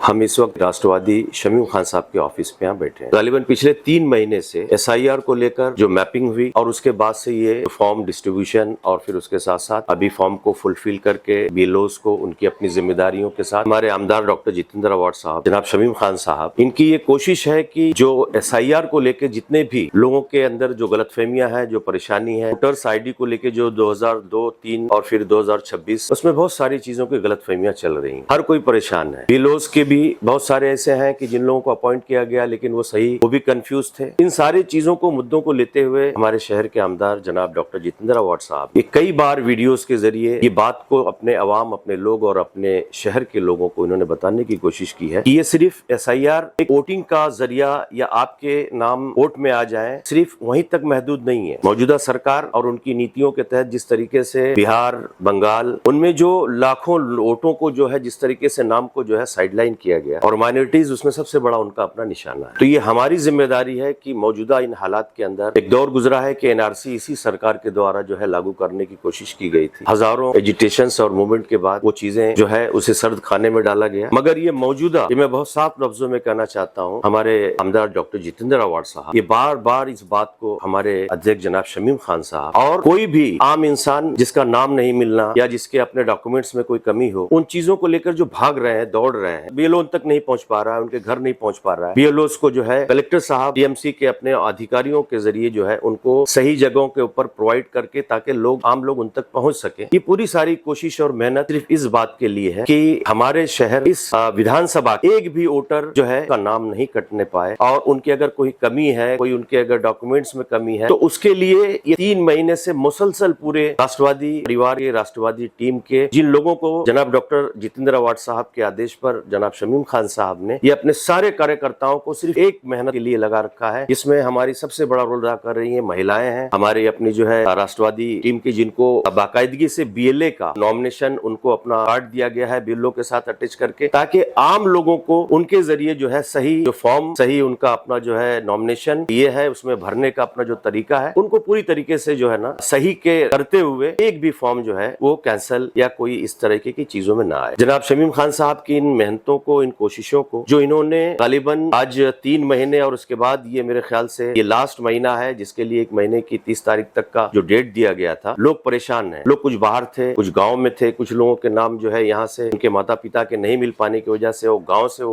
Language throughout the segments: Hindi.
हम इस वक्त राष्ट्रवादी शमीम खान साहब के ऑफिस पे यहाँ बैठे हैं। गालिबन पिछले 3 महीने से SIR को लेकर जो मैपिंग हुई और उसके बाद से ये फॉर्म डिस्ट्रीब्यूशन और फिर उसके साथ साथ अभी फॉर्म को फुलफिल करके BLOs को उनकी अपनी जिम्मेदारियों के साथ हमारे आमदार डॉक्टर जितेंद्र अवार्ड साहब, जनाब शमीम खान साहब, इनकी ये कोशिश है कि जो SIR को लेकर जितने भी लोगों के अंदर जो गलतफहमियां हैं, जो परेशानी है, वोटर्स ID को लेकर जो 2002, 3 और फिर 2026 उसमें बहुत सारी चीजों की गलतफहमियां चल रही हैं। हर कोई परेशान है। BLOs के भी बहुत सारे ऐसे हैं कि जिन लोगों को अपॉइंट किया गया लेकिन वो भी कंफ्यूज थे। इन सारी चीजों को, मुद्दों को लेते हुए हमारे शहर के आमदार जनाब डॉक्टर जितेंद्र अवार्ड साहब ये कई बार वीडियोस के जरिए ये बात को अपने अवाम, अपने लोग और अपने शहर के लोगों को इन्होंने बताने की कोशिश की है कि ये सिर्फ SIR एक वोटिंग का जरिया या आपके नाम वोट में आ जाए, सिर्फ वहीं तक महदूद नहीं है। मौजूदा सरकार और उनकी नीतियों के तहत जिस तरीके से बिहार, बंगाल, उनमें जो लाखों वोटों को जो है जिस तरीके से नाम को जो है साइडलाइन किया गया और माइनॉरिटीज उसमें सबसे बड़ा उनका अपना निशाना है। तो ये हमारी जिम्मेदारी है कि मौजूदा इन हालात के अंदर एक दौर गुजरा है कि NRC इसी सरकार के द्वारा जो है लागू करने की कोशिश की गई थी। हजारों एजिटेशंस और मूवमेंट के बाद वो चीजें जो है उसे सर्द खाने में डाला गया। मगर ये मौजूदा, ये मैं बहुत साफ लफ्जों में कहना चाहता हूँ, हमारे आमदार डॉक्टर जितेंद्र अवार्ड साहब ये बार बार इस बात को हमारे अध्यक्ष जनाब शमीम खान साहब और कोई भी आम इंसान जिसका नाम नहीं मिलना या जिसके अपने डॉक्यूमेंट्स में कोई कमी हो, उन चीजों को लेकर जो भाग रहे हैं, दौड़ रहे हैं, BLO तक नहीं पहुंच पा रहा है, उनके घर नहीं पहुंच पा रहा है। BLOs को जो है कलेक्टर साहब TMC के अपने अधिकारियों के जरिए जो है उनको सही जगहों के ऊपर प्रोवाइड करके ताकि आम लोग उन तक पहुंच सके। ये पूरी सारी कोशिश और मेहनत सिर्फ इस बात के लिए है कि हमारे शहर इस विधानसभा एक भी वोटर जो है का नाम नहीं कटने पाए और उनकी अगर कोई कमी है, कोई उनके अगर डॉक्यूमेंट्स में कमी है, तो उसके लिए ये 3 महीने से मुसलसल पूरे राष्ट्रवादी परिवार के, राष्ट्रवादी टीम के जिन लोगों को जनाब डॉक्टर जितेंद्र अवार्ड साहब के आदेश पर जनाब शमीम खान साहब ने ये अपने सारे कार्यकर्ताओं को सिर्फ एक मेहनत के लिए लगा रखा है, जिसमें हमारी सबसे बड़ा रोल अदा कर रही है महिलाएं हैं। हमारी अपनी जो है राष्ट्रवादी टीम की जिनको बाकायदगी से BLA का नॉमिनेशन उनको अपना कार्ड दिया गया है BLO के साथ अटैच करके, ताकि आम लोगों को उनके जरिए जो है सही जो फॉर्म, सही उनका अपना जो है नॉमिनेशन ये है उसमें भरने का अपना जो तरीका है, उनको पूरी तरीके से जो है ना सही के करते हुए एक भी फॉर्म जो है वो कैंसिल या कोई इस तरीके की चीजों में ना आए। जनाब शमीम खान साहब की इन मेहनतों को, इन कोशिशों को जो इन्होंने गालिबन आज 3 महीने और उसके बाद ये मेरे ख्याल से ये लास्ट महीना है जिसके लिए 1 महीने की 30 तारीख तक का जो डेट दिया गया था। लोग परेशान हैं, लोग कुछ बाहर थे, कुछ गांव में थे, कुछ लोगों के नाम जो है यहाँ से उनके माता पिता के नहीं मिल पाने की वजह से वो गाँव से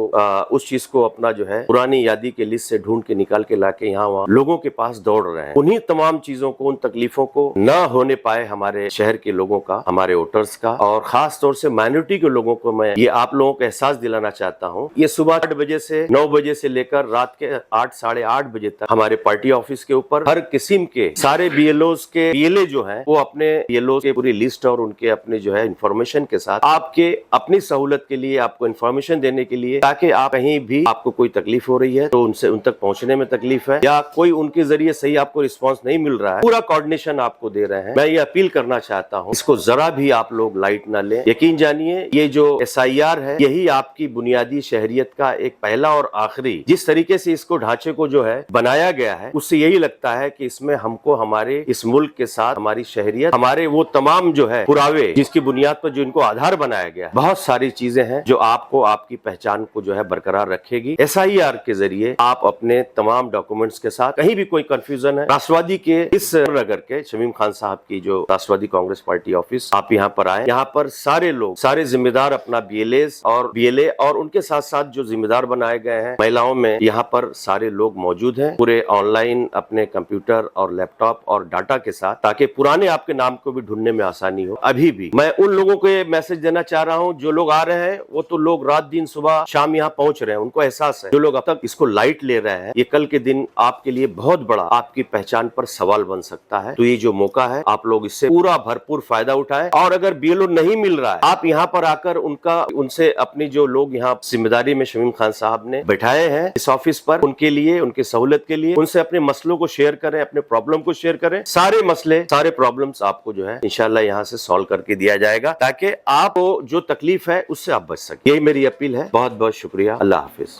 उस चीज को अपना जो है पुरानी यादी के लिस्ट से ढूंढ के निकाल के लाके यहाँ वहाँ लोगों के पास दौड़ रहे हैं। उन्हीं तमाम चीजों को, उन तकलीफों को न होने पाए हमारे शहर के लोगों का, हमारे वोटर्स का और खास तौर से माइनॉरिटी के लोगों को मैं ये आप लोगों को एहसास दिलाना चाहता हूँ। ये सुबह 8 बजे से 9 बजे से लेकर रात के 8, साढ़े 8 बजे तक हमारे पार्टी ऑफिस के ऊपर हर किस्म के सारे BLOs के BLA जो है वो अपने BLOs के पूरी लिस्ट और उनके अपने जो है इंफॉर्मेशन के साथ आपके अपनी सहूलत के लिए, आपको इंफॉर्मेशन देने के लिए, ताकि आप कहीं भी आपको कोई तकलीफ हो रही है तो उनसे उन तक पहुंचने में तकलीफ है या कोई उनके जरिए सही आपको रिस्पॉन्स नहीं मिल रहा है, पूरा कोऑर्डिनेशन आपको दे रहे हैं। मैं ये अपील करना चाहता हूँ, इसको जरा भी आप लोग लाइट ना लें। यकीन जानिए ये जो SIR है यही आपकी बुनियादी शहरियत का एक पहला और आखिरी, जिस तरीके से इसको ढांचे को जो है बनाया गया है उससे यही लगता है कि इसमें हमको हमारे इस मुल्क के साथ हमारी शहरियत, हमारे वो तमाम जो है पुरावे जिसकी बुनियाद पर जो इनको आधार बनाया गया है, बहुत सारी चीजें हैं जो आपको आपकी पहचान को जो है बरकरार रखेगी। SIR के जरिए आप अपने तमाम डॉक्यूमेंट्स के साथ कहीं भी कोई कंफ्यूजन है, राष्ट्रवादी के इस नगर के शमीम खान साहब की जो राष्ट्रवादी कांग्रेस पार्टी ऑफिस, आप यहाँ पर आए। यहाँ पर सारे लोग, सारे जिम्मेदार अपना BLAs और BLA और उनके साथ साथ जो जिम्मेदार बनाए गए हैं महिलाओं में, यहाँ पर सारे लोग मौजूद हैं पूरे ऑनलाइन अपने कंप्यूटर और लैपटॉप और डाटा के साथ, ताकि पुराने आपके नाम को भी ढूंढने में आसानी हो। अभी भी मैं उन लोगों को ये मैसेज देना चाह रहा हूँ जो लोग आ रहे हैं, वो तो लोग रात दिन सुबह शाम यहाँ पहुंच रहे हैं, उनको एहसास है। जो लोग अब तक इसको लाइट ले रहे हैं, ये कल के दिन आपके लिए बहुत बड़ा आपकी पहचान पर सवाल बन सकता है। तो ये जो मौका है आप लोग इससे पूरा भरपूर फायदा उठाएं और अगर BLO नहीं मिल रहा है, आप यहाँ पर आकर उनसे अपनी जो लोग यहाँ जिम्मेदारी में शमीम खान साहब ने बैठाए हैं इस ऑफिस पर, उनके लिए, उनकी सहूलत के लिए, उनसे अपने मसलों को शेयर करें, अपने प्रॉब्लम को शेयर करें। सारे मसले, सारे प्रॉब्लम्स आपको जो है इंशाल्लाह यहाँ से सॉल्व करके दिया जाएगा ताकि आपको जो तकलीफ है उससे आप बच सके। यही मेरी अपील है। बहुत बहुत शुक्रिया। अल्लाह हाफिज।